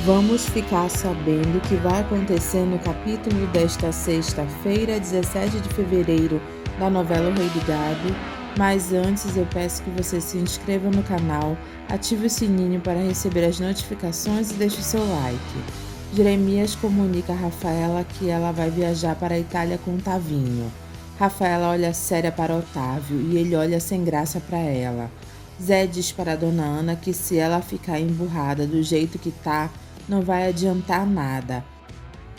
Vamos ficar sabendo o que vai acontecer no capítulo desta sexta-feira, 17 de fevereiro, da novela O Rei do Gado. Mas antes eu peço que você se inscreva no canal, ative o sininho para receber as notificações e deixe o seu like. Jeremias comunica a Rafaela que ela vai viajar para a Itália com Tavinho. Rafaela olha séria para Otávio e ele olha sem graça para ela. Zé diz para Dona Ana que se ela ficar emburrada do jeito que tá, não vai adiantar nada.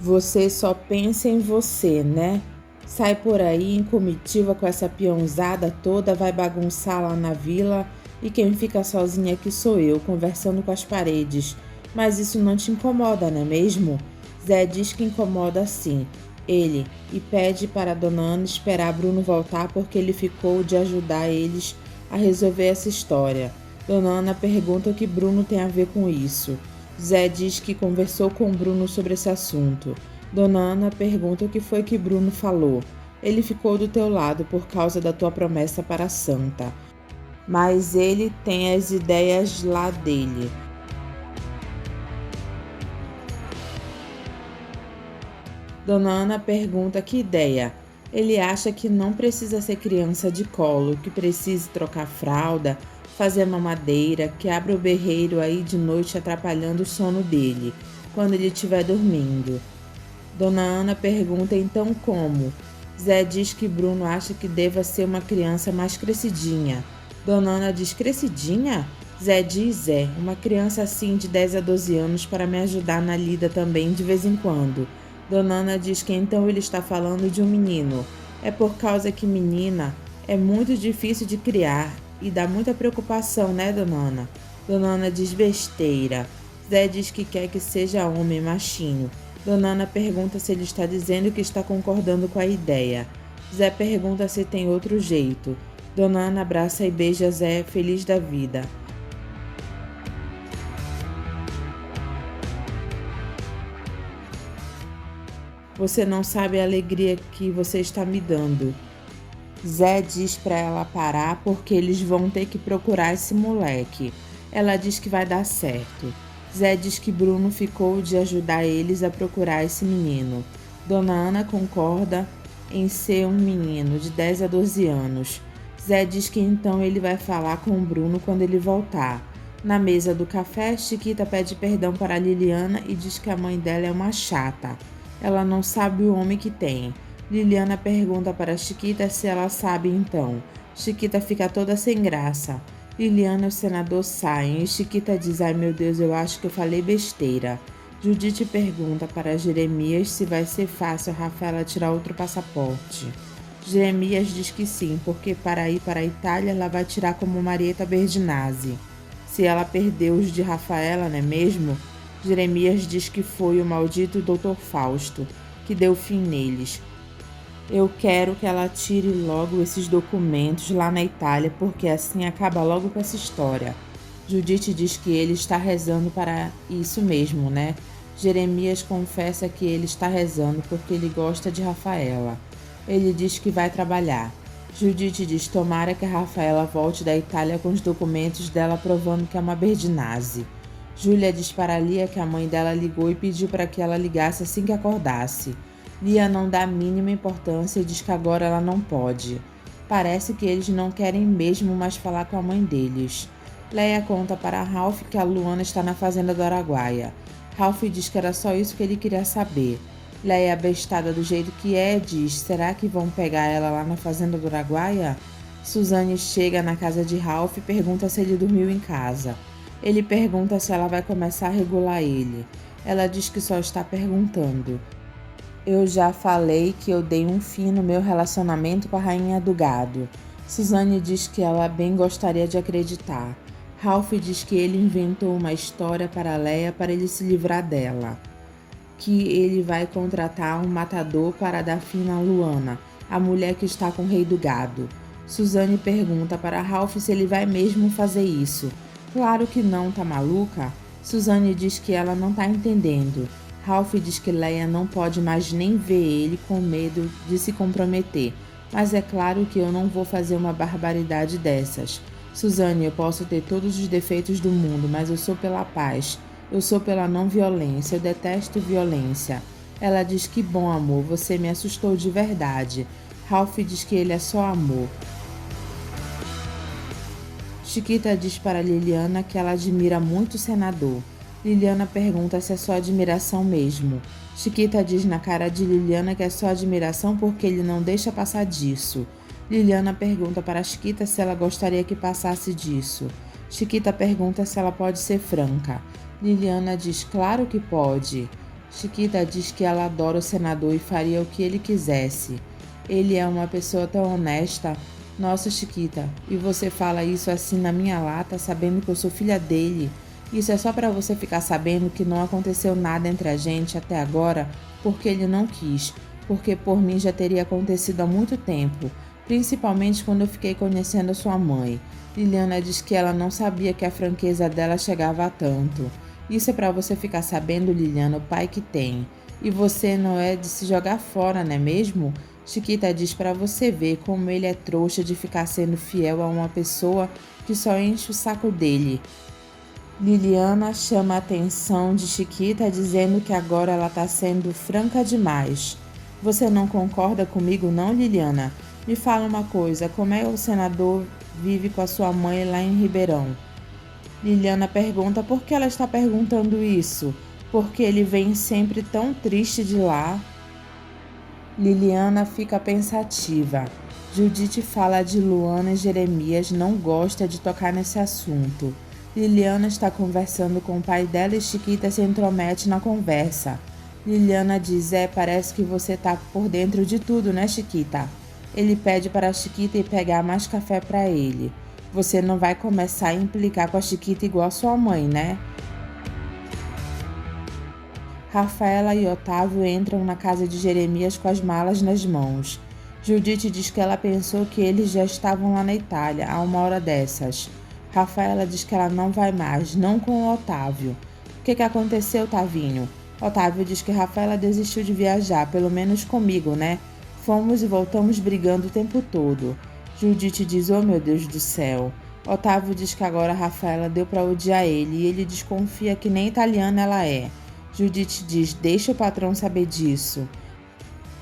Você só pensa em você, né? Sai por aí em comitiva com essa peãozada toda, vai bagunçar lá na vila e quem fica sozinha aqui sou eu, conversando com as paredes. Mas isso não te incomoda, não é mesmo? Zé diz que incomoda sim, ele, e pede para Dona Ana esperar Bruno voltar porque ele ficou de ajudar eles a resolver essa história. Dona Ana pergunta o que Bruno tem a ver com isso. Zé diz que conversou com Bruno sobre esse assunto. Dona Ana pergunta o que foi que Bruno falou. Ele ficou do teu lado por causa da tua promessa para a Santa. Mas ele tem as ideias lá dele. Dona Ana pergunta que ideia. Ele acha que não precisa ser criança de colo, que precisa trocar fralda, fazer mamadeira, que abra o berreiro aí de noite atrapalhando o sono dele, quando ele estiver dormindo. Dona Ana pergunta então como. Zé diz que Bruno acha que deva ser uma criança mais crescidinha. Dona Ana diz crescidinha? Zé diz uma criança assim de 10 a 12 anos para me ajudar na lida também de vez em quando. Dona Ana diz que então ele está falando de um menino. É por causa que menina é muito difícil de criar e dá muita preocupação, né, Dona Ana? Dona Ana diz besteira. Zé diz que quer que seja homem, machinho. Dona Ana pergunta se ele está dizendo que está concordando com a ideia. Zé pergunta se tem outro jeito. Dona Ana abraça e beija Zé, feliz da vida. Você não sabe a alegria que você está me dando. Zé diz para ela parar porque eles vão ter que procurar esse moleque. Ela diz que vai dar certo. Zé diz que Bruno ficou de ajudar eles a procurar esse menino. Dona Ana concorda em ser um menino de 10 a 12 anos. Zé diz que então ele vai falar com o Bruno quando ele voltar. Na mesa do café, Chiquita pede perdão para Liliana e diz que a mãe dela é uma chata. Ela não sabe o homem que tem. Liliana pergunta para Chiquita se ela sabe então. Chiquita fica toda sem graça. Liliana e o senador saem e Chiquita diz: ai meu Deus, eu acho que eu falei besteira. Judite pergunta para Jeremias se vai ser fácil a Rafaela tirar outro passaporte. Jeremias diz que sim, porque para ir para a Itália ela vai tirar como Marieta Berdinazzi. Se ela perdeu os de Rafaela, não é mesmo? Jeremias diz que foi o maldito Dr. Fausto que deu fim neles. Eu quero que ela tire logo esses documentos lá na Itália, porque assim acaba logo com essa história. Judite diz que ele está rezando para isso mesmo, né? Jeremias confessa que ele está rezando porque ele gosta de Rafaela. Ele diz que vai trabalhar. Judite diz tomara que a Rafaela volte da Itália com os documentos dela provando que é uma Berdinazzi. Júlia diz para Lia que a mãe dela ligou e pediu para que ela ligasse assim que acordasse. Lia não dá a mínima importância e diz que agora ela não pode. Parece que eles não querem mesmo mais falar com a mãe deles. Leia conta para Ralph que a Luana está na fazenda do Araguaia. Ralph diz que era só isso que ele queria saber. Leia, abestada do jeito que é, diz: será que vão pegar ela lá na fazenda do Araguaia? Suzane chega na casa de Ralph e pergunta se ele dormiu em casa. Ele pergunta se ela vai começar a regular ele. Ela diz que só está perguntando. Eu já falei que eu dei um fim no meu relacionamento com a rainha do gado. Suzane diz que ela bem gostaria de acreditar. Ralph diz que ele inventou uma história para Leia para ele se livrar dela. Que ele vai contratar um matador para dar fim na Luana, a mulher que está com o rei do gado. Suzane pergunta para Ralph se ele vai mesmo fazer isso. Claro que não, tá maluca? Suzane diz que ela não tá entendendo. Ralph diz que Leia não pode mais nem ver ele com medo de se comprometer. Mas é claro que eu não vou fazer uma barbaridade dessas. Suzane, eu posso ter todos os defeitos do mundo, mas eu sou pela paz. Eu sou pela não violência, eu detesto violência. Ela diz que bom amor, você me assustou de verdade. Ralph diz que ele é só amor. Chiquita diz para Liliana que ela admira muito o senador. Liliana pergunta se é só admiração mesmo. Chiquita diz na cara de Liliana que é só admiração porque ele não deixa passar disso. Liliana pergunta para Chiquita se ela gostaria que passasse disso. Chiquita pergunta se ela pode ser franca. Liliana diz claro que pode. Chiquita diz que ela adora o senador e faria o que ele quisesse. Ele é uma pessoa tão honesta. Nossa, Chiquita, e você fala isso assim na minha lata, sabendo que eu sou filha dele? Isso é só para você ficar sabendo que não aconteceu nada entre a gente até agora porque ele não quis, porque por mim já teria acontecido há muito tempo, principalmente quando eu fiquei conhecendo sua mãe. Liliana diz que ela não sabia que a franqueza dela chegava a tanto. Isso é para você ficar sabendo, Liliana, o pai que tem. E você não é de se jogar fora, não é mesmo? Chiquita diz para você ver como ele é trouxa de ficar sendo fiel a uma pessoa que só enche o saco dele. Liliana chama a atenção de Chiquita dizendo que agora ela está sendo franca demais. Você não concorda comigo não, Liliana? Me fala uma coisa, como é que o senador vive com a sua mãe lá em Ribeirão? Liliana pergunta por que ela está perguntando isso. Porque ele vem sempre tão triste de lá. Liliana fica pensativa. Judite fala de Luana e Jeremias, não gosta de tocar nesse assunto. Liliana está conversando com o pai dela e Chiquita se intromete na conversa. Liliana diz, parece que você tá por dentro de tudo, né, Chiquita? Ele pede para a Chiquita ir pegar mais café para ele. Você não vai começar a implicar com a Chiquita igual a sua mãe, né? Rafaela e Otávio entram na casa de Jeremias com as malas nas mãos. Judite diz que ela pensou que eles já estavam lá na Itália há uma hora dessas. Rafaela diz que ela não vai mais, não com o Otávio. O que aconteceu, Tavinho? Otávio diz que Rafaela desistiu de viajar, pelo menos comigo, né? Fomos e voltamos brigando o tempo todo. Judite diz, oh meu Deus do céu. Otávio diz que agora Rafaela deu para odiar ele e ele desconfia que nem italiana ela é. Judite diz, deixa o patrão saber disso.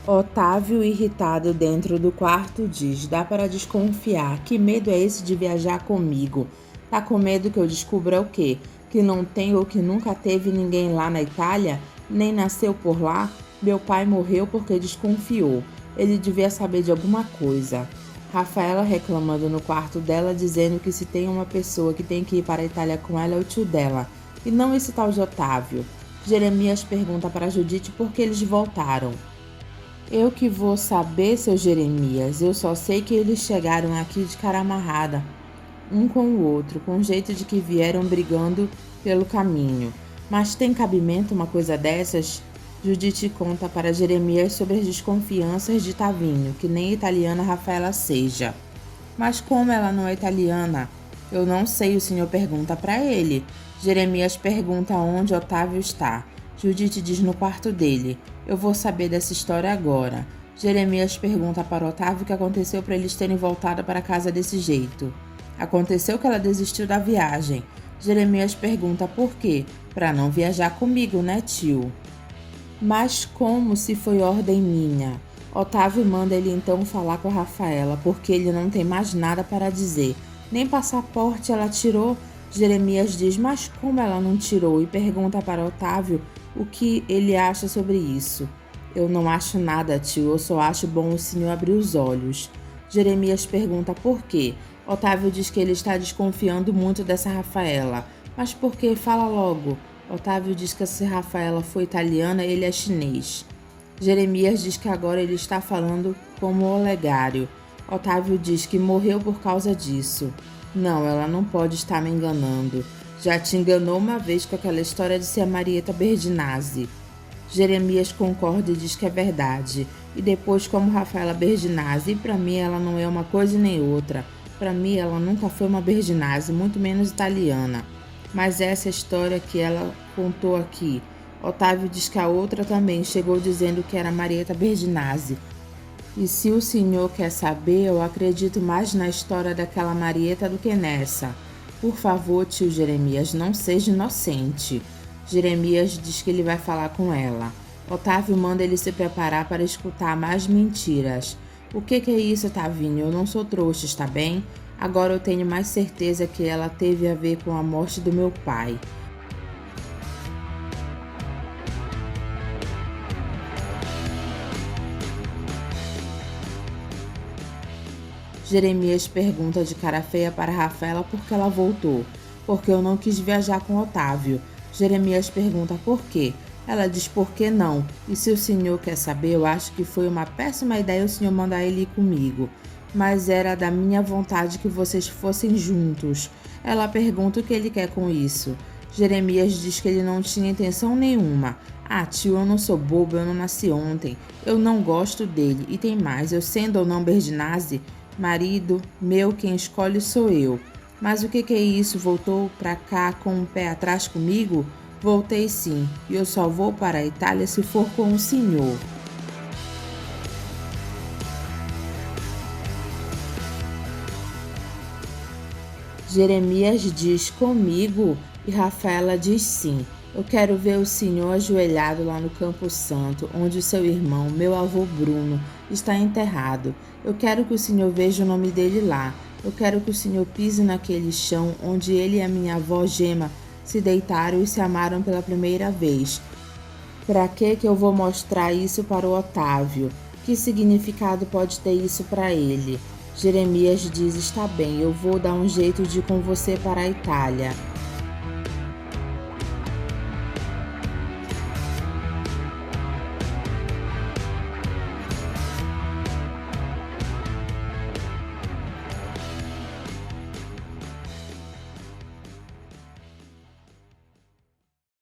Otávio, irritado dentro do quarto, diz, dá para desconfiar, que medo é esse de viajar comigo? Tá com medo que eu descubra o quê? Que não tem ou que nunca teve ninguém lá na Itália? Nem nasceu por lá? Meu pai morreu porque desconfiou. Ele devia saber de alguma coisa. Rafaela reclamando no quarto dela, dizendo que se tem uma pessoa que tem que ir para a Itália com ela é o tio dela, e não esse tal de Otávio. Jeremias pergunta para Judite por que eles voltaram. Eu que vou saber, seu Jeremias, eu só sei que eles chegaram aqui de cara amarrada, um com o outro, com jeito de que vieram brigando pelo caminho. Mas tem cabimento uma coisa dessas? Judite conta para Jeremias sobre as desconfianças de Tavinho, que nem italiana Rafaela seja. Mas como ela não é italiana? Eu não sei, o senhor pergunta para ele. Jeremias pergunta onde Otávio está. Judite diz no quarto dele. Eu vou saber dessa história agora. Jeremias pergunta para Otávio o que aconteceu para eles terem voltado para casa desse jeito. Aconteceu que ela desistiu da viagem. Jeremias pergunta por quê? Para não viajar comigo, né, tio? Mas como se foi ordem minha? Otávio manda ele então falar com a Rafaela, porque ele não tem mais nada para dizer. Nem passaporte ela tirou. Jeremias diz, mas como ela não tirou? E pergunta para Otávio o que ele acha sobre isso. Eu não acho nada, tio, eu só acho bom o senhor abrir os olhos. Jeremias pergunta por quê. Otávio diz que ele está desconfiando muito dessa Rafaela. Mas por quê? Fala logo. Otávio diz que se Rafaela for italiana, ele é chinês. Jeremias diz que agora ele está falando como Olegário. Otávio diz que morreu por causa disso. Não, ela não pode estar me enganando. Já te enganou uma vez com aquela história de ser a Marieta Berdinazzi. Jeremias concorda e diz que é verdade. E depois como Rafaela Berdinazzi, para mim ela não é uma coisa nem outra. Para mim ela nunca foi uma Berdinazzi, muito menos italiana. Mas essa história que ela contou aqui. Otávio diz que a outra também chegou dizendo que era Marieta Berdinazzi. E se o senhor quer saber, eu acredito mais na história daquela Marieta do que nessa. Por favor, tio Jeremias, não seja inocente. Jeremias diz que ele vai falar com ela. Otávio manda ele se preparar para escutar mais mentiras. O que é isso, Otavinho? Eu não sou trouxa, está bem? Agora eu tenho mais certeza que ela teve a ver com a morte do meu pai. Jeremias pergunta de cara feia para Rafaela por que ela voltou. Porque eu não quis viajar com Otávio. Jeremias pergunta por quê. Ela diz por que não. E se o senhor quer saber, eu acho que foi uma péssima ideia o senhor mandar ele ir comigo. Mas era da minha vontade que vocês fossem juntos. Ela pergunta o que ele quer com isso. Jeremias diz que ele não tinha intenção nenhuma. Ah, tio, eu não sou bobo, eu não nasci ontem. Eu não gosto dele. E tem mais, eu sendo ou não Berdinazzi, marido meu, quem escolhe sou eu. Mas o que é isso? Voltou pra cá com um pé atrás comigo? Voltei sim, e eu só vou para a Itália se for com o senhor. Jeremias diz comigo e Rafaela diz sim. Eu quero ver o senhor ajoelhado lá no Campo Santo, onde o seu irmão, meu avô Bruno, está enterrado. Eu quero que o senhor veja o nome dele lá. Eu quero que o senhor pise naquele chão onde ele e a minha avó Gema se deitaram e se amaram pela primeira vez. Para que eu vou mostrar isso para o Otávio? Que significado pode ter isso para ele? Jeremias diz: está bem, eu vou dar um jeito de ir com você para a Itália.